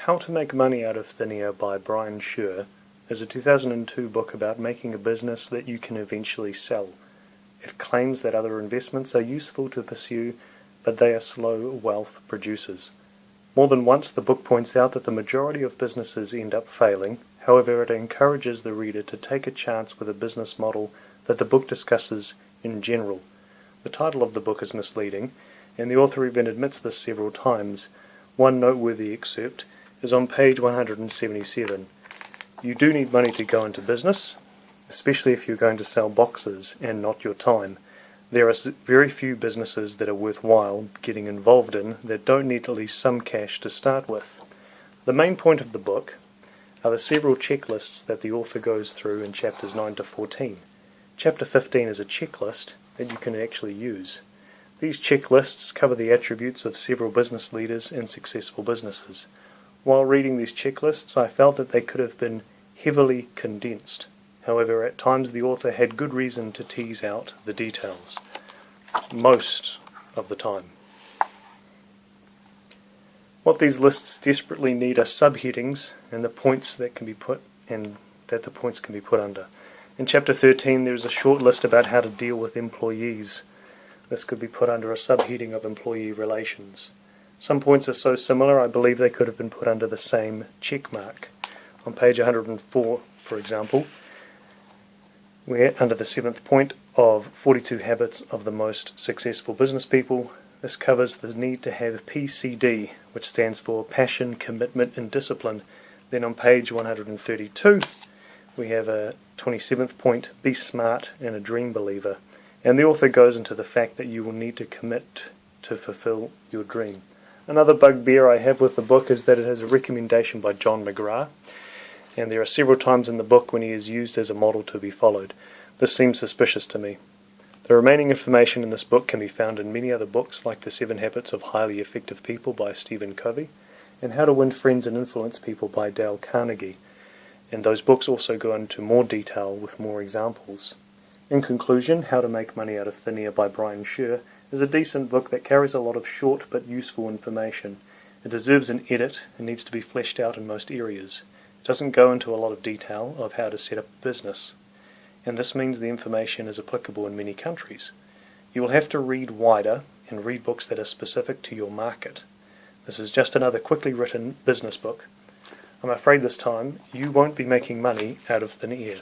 How to Make Money Out of Thin Air by Brian Sher is a 2002 book about making a business that you can eventually sell. It claims that other investments are useful to pursue, but they are slow wealth producers. More than once the book points out that the majority of businesses end up failing. However, it encourages the reader to take a chance with a business model that the book discusses in general. The title of the book is misleading, and the author even admits this several times. One noteworthy excerpt is on page 177. You do need money to go into business, especially if you're going to sell boxes and not your time. There are very few businesses that are worthwhile getting involved in that don't need at least some cash to start with. The main point of the book are the several checklists that the author goes through in chapters 9 to 14. Chapter 15 is a checklist that you can actually use. These checklists cover the attributes of several business leaders and successful businesses. While reading these checklists, I felt that they could have been heavily condensed. However, at times the author had good reason to tease out the details. Most of the time. What these lists desperately need are subheadings and the points that can be put under. In chapter 13 there is a short list about how to deal with employees. This could be put under a subheading of employee relations. Some points are so similar I believe they could have been put under the same check mark. On page 104, for example, we're under the 7th point of 42 habits of the most successful business people. This covers the need to have PCD, which stands for passion, commitment and discipline. Then on page 132 we have a 27th point, be smart and a dream believer. And the author goes into the fact that you will need to commit to fulfill your dream. Another bugbear I have with the book is that it has a recommendation by John McGrath, and there are several times in the book when he is used as a model to be followed. This seems suspicious to me. The remaining information in this book can be found in many other books like The 7 Habits of Highly Effective People by Stephen Covey and How to Win Friends and Influence People by Dale Carnegie, and those books also go into more detail with more examples. In conclusion, How to Make Money Out of Thin Air by Brian Sher is a decent book that carries a lot of short but useful information. It deserves an edit and needs to be fleshed out in most areas. It doesn't go into a lot of detail of how to set up a business, and this means the information is applicable in many countries. You will have to read wider and read books that are specific to your market. This is just another quickly written business book. I'm afraid this time you won't be making money out of thin air.